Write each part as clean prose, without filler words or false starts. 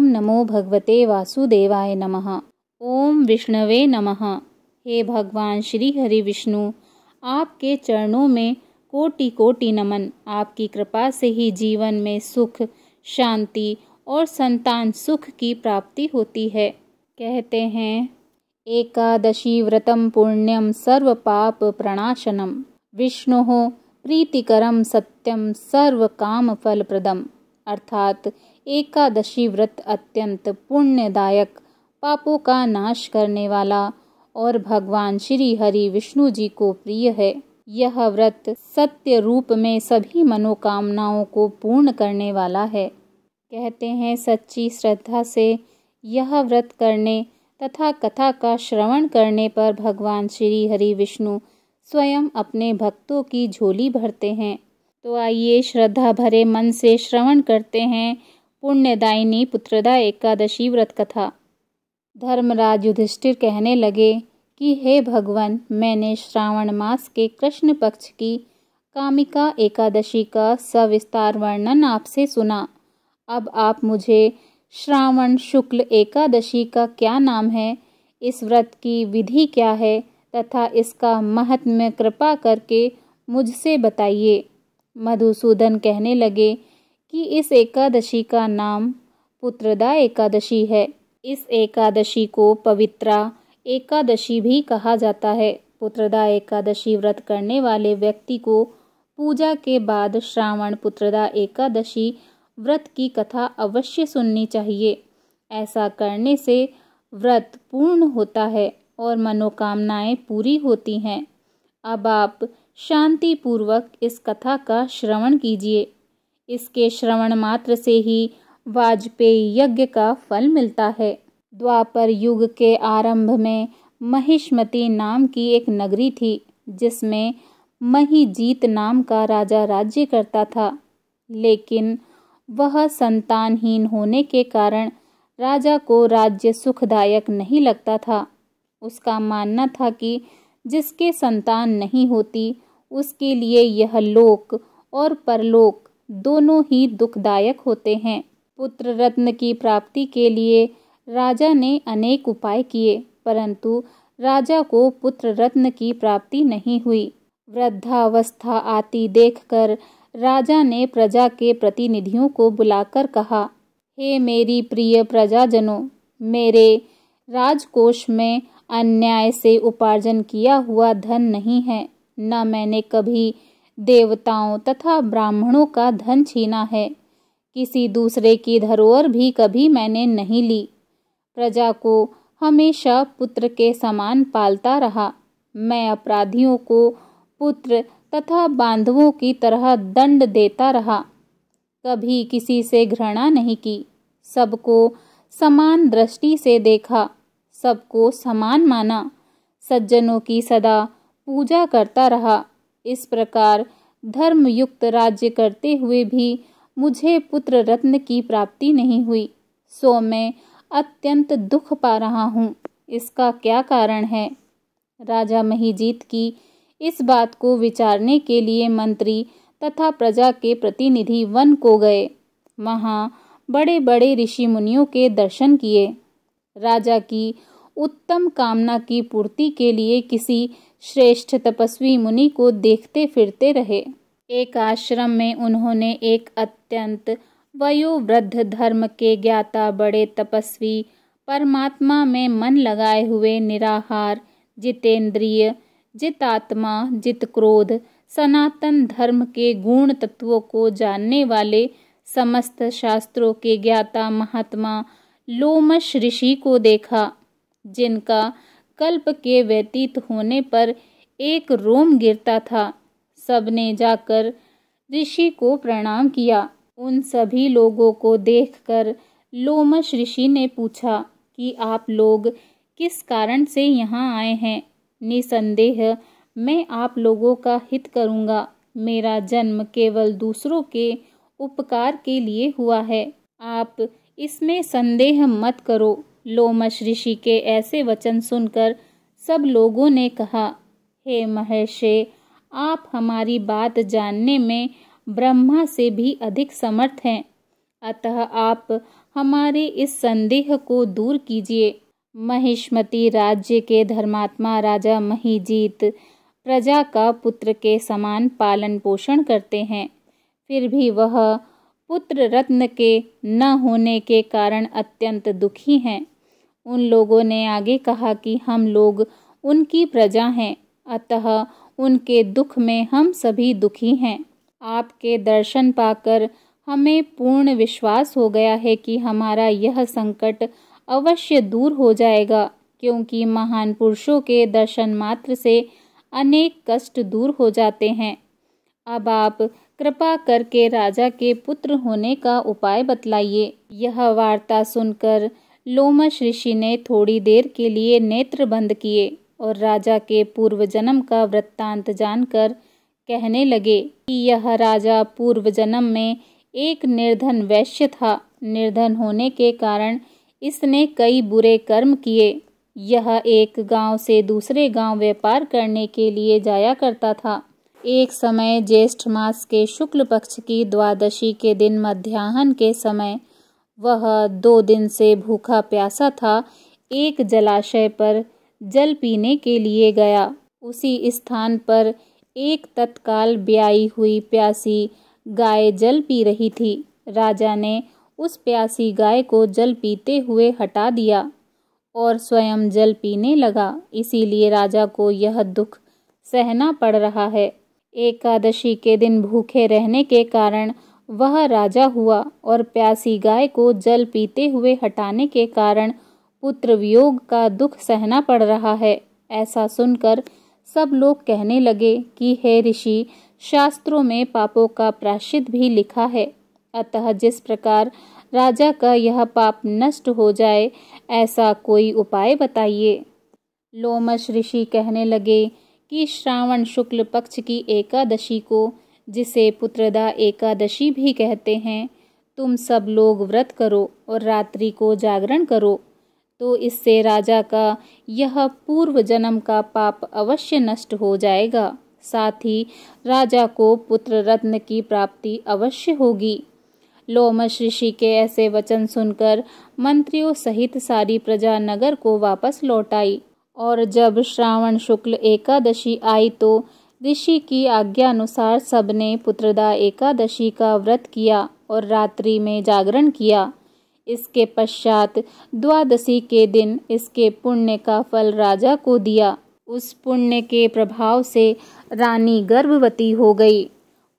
नमो भगवते वासुदेवाय नमः। ओम विष्णवे नमः। हे भगवान श्री हरि विष्णु, आपके चरणों में कोटि कोटि नमन। आपकी कृपा से ही जीवन में सुख, शांति और संतान सुख की प्राप्ति होती है। कहते हैं, एकादशी व्रतम पुण्यम सर्व पाप प्रणाशनम, विष्णोः प्रीतिकरम सत्यम सर्व काम फल प्रदम। अर्थात एकादशी व्रत अत्यंत पुण्यदायक, पापों का नाश करने वाला और भगवान श्री हरि विष्णु जी को प्रिय है। यह व्रत सत्य रूप में सभी मनोकामनाओं को पूर्ण करने वाला है। कहते हैं, सच्ची श्रद्धा से यह व्रत करने तथा कथा का श्रवण करने पर भगवान श्री हरि विष्णु स्वयं अपने भक्तों की झोली भरते हैं। तो आइए श्रद्धा भरे मन से श्रवण करते हैं पुण्यदायिनी पुत्रदा एकादशी व्रत कथा। धर्मराज युधिष्ठिर कहने लगे कि हे भगवान, मैंने श्रावण मास के कृष्ण पक्ष की कामिका एकादशी का सविस्तार वर्णन आपसे सुना। अब आप मुझे श्रावण शुक्ल एकादशी का क्या नाम है, इस व्रत की विधि क्या है तथा इसका महात्म्य कृपा करके मुझसे बताइए। मधुसूदन कहने लगे कि इस एकादशी का नाम पुत्रदा एकादशी है। इस एकादशी को पवित्रा एकादशी भी कहा जाता है। पुत्रदा एकादशी व्रत करने वाले व्यक्ति को पूजा के बाद श्रावण पुत्रदा एकादशी व्रत की कथा अवश्य सुननी चाहिए। ऐसा करने से व्रत पूर्ण होता है और मनोकामनाएं पूरी होती हैं। अब आप शांति पूर्वक इस कथा का श्रवण कीजिए। इसके श्रवण मात्र से ही वाजपेयी यज्ञ का फल मिलता है। द्वापर युग के आरंभ में महिष्मती नाम की एक नगरी थी, जिसमें महिजीत नाम का राजा राज्य करता था। लेकिन वह संतानहीन होने के कारण राजा को राज्य सुखदायक नहीं लगता था। उसका मानना था कि जिसके संतान नहीं होती उसके लिए यह लोक और परलोक दोनों ही दुखदायक होते हैं। पुत्र रत्न की प्राप्ति के लिए राजा ने अनेक उपाय किए, परंतु राजा को पुत्र रत्न की प्राप्ति नहीं हुई। वृद्धावस्था आती देखकर राजा ने प्रजा के प्रतिनिधियों को बुलाकर कहा, हे मेरी प्रिय प्रजाजनों, मेरे राजकोष में अन्याय से उपार्जन किया हुआ धन नहीं है। न मैंने कभी देवताओं तथा ब्राह्मणों का धन छीना है। किसी दूसरे की धरोहर भी कभी मैंने नहीं ली। प्रजा को हमेशा पुत्र के समान पालता रहा। मैं अपराधियों को पुत्र तथा बांधवों की तरह दंड देता रहा। कभी किसी से घृणा नहीं की। सबको समान दृष्टि से देखा, सबको समान माना। सज्जनों की सदा पूजा करता रहा। इस प्रकार धर्मयुक्त राज्य करते हुए भी मुझे पुत्र रत्न की प्राप्ति नहीं हुई, सो मैं अत्यंत दुख पा रहा हूँ। इसका क्या कारण है? राजा महिजीत की इस बात को विचारने के लिए मंत्री तथा प्रजा के प्रतिनिधि वन को गए। वहाँ बड़े बड़े ऋषि मुनियों के दर्शन किए। राजा की उत्तम कामना की पूर्ति के लिए किसी श्रेष्ठ तपस्वी मुनि को देखते फिरते रहे। एक आश्रम में उन्होंने एक अत्यंत वयोवृद्ध धर्म के ज्ञाता बड़े तपस्वी, परमात्मा में मन लगाए हुए निराहार, जितेंद्रिय, जितात्मा, जित क्रोध, सनातन धर्म के गुण तत्वों को जानने वाले समस्त शास्त्रों के ज्ञाता महात्मा लोमश ऋषि को देखा, जिनका कल्प के व्यतीत होने पर एक रोम गिरता था। सबने जाकर ऋषि को प्रणाम किया। उन सभी लोगों को देखकर लोमश ऋषि ने पूछा कि आप लोग किस कारण से यहाँ आए हैं? निसंदेह मैं आप लोगों का हित करूँगा। मेरा जन्म केवल दूसरों के उपकार के लिए हुआ है। आप इसमें संदेह मत करो। लोमश ऋषि के ऐसे वचन सुनकर सब लोगों ने कहा, हे महर्षि, आप हमारी बात जानने में ब्रह्मा से भी अधिक समर्थ हैं। अतः आप हमारे इस संदेह को दूर कीजिए। महिष्मती राज्य के धर्मात्मा राजा महीजीत प्रजा का पुत्र के समान पालन पोषण करते हैं, फिर भी वह पुत्र रत्न के न होने के कारण अत्यंत दुखी हैं। उन लोगों ने आगे कहा कि हम लोग उनकी प्रजा हैं, अतः उनके दुख में हम सभी दुखी हैं। आपके दर्शन पाकर हमें पूर्ण विश्वास हो गया है कि हमारा यह संकट अवश्य दूर हो जाएगा, क्योंकि महान पुरुषों के दर्शन मात्र से अनेक कष्ट दूर हो जाते हैं। अब आप कृपा करके राजा के पुत्र होने का उपाय बतलाइए। यह वार्ता सुनकर लोमश ऋषि ने थोड़ी देर के लिए नेत्र बंद किए और राजा के पूर्व जन्म का वृत्तांत जानकर कहने लगे कि यह राजा पूर्व जन्म में एक निर्धन वैश्य था। निर्धन होने के कारण इसने कई बुरे कर्म किए। यह एक गांव से दूसरे गांव व्यापार करने के लिए जाया करता था। एक समय ज्येष्ठ मास के शुक्ल पक्ष की द्वादशी के दिन मध्याह्न के समय वह 2 दिन से भूखा प्यासा था, एक जलाशय पर जल पीने के लिए गया। उसी स्थान पर एक तत्काल ब्याई हुई प्यासी गाय जल पी रही थी। राजा ने उस प्यासी गाय को जल पीते हुए हटा दिया और स्वयं जल पीने लगा। इसीलिए राजा को यह दुख सहना पड़ रहा है। एकादशी के दिन भूखे रहने के कारण वह राजा हुआ और प्यासी गाय को जल पीते हुए हटाने के कारण पुत्र वियोग का दुख सहना पड़ रहा है। ऐसा सुनकर सब लोग कहने लगे कि हे ऋषि, शास्त्रों में पापों का प्रायश्चित भी लिखा है, अतः जिस प्रकार राजा का यह पाप नष्ट हो जाए ऐसा कोई उपाय बताइए। लोमश ऋषि कहने लगे कि श्रावण शुक्ल पक्ष की एकादशी को, जिसे पुत्रदा एकादशी भी कहते हैं, तुम सब लोग व्रत करो और रात्रि को जागरण करो, तो इससे राजा का यह पूर्व जन्म का पाप अवश्य नष्ट हो जाएगा। साथ ही राजा को पुत्र रत्न की प्राप्ति अवश्य होगी। लोमश ऋषि के ऐसे वचन सुनकर मंत्रियों सहित सारी प्रजा नगर को वापस लौट आई और जब श्रावण शुक्ल एकादशी आई तो ऋषि की आज्ञा अनुसार सबने पुत्रदा एकादशी का व्रत किया और रात्रि में जागरण किया। इसके पश्चात द्वादशी के दिन इसके पुण्य का फल राजा को दिया। उस पुण्य के प्रभाव से रानी गर्भवती हो गई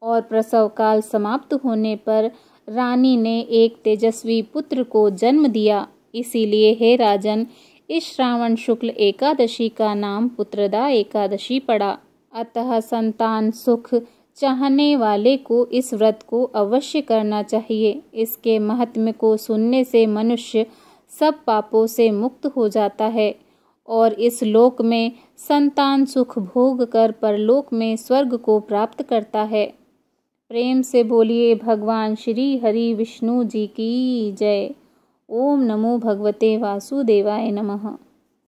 और प्रसव काल समाप्त होने पर रानी ने एक तेजस्वी पुत्र को जन्म दिया। इसीलिए हे राजन, इस श्रावण शुक्ल एकादशी का नाम पुत्रदा एकादशी पड़ा। अतः संतान सुख चाहने वाले को इस व्रत को अवश्य करना चाहिए। इसके महात्म्य को सुनने से मनुष्य सब पापों से मुक्त हो जाता है और इस लोक में संतान सुख भोग कर परलोक में स्वर्ग को प्राप्त करता है। प्रेम से बोलिए भगवान श्री हरि विष्णु जी की जय। ओम नमो भगवते वासुदेवाय नमः।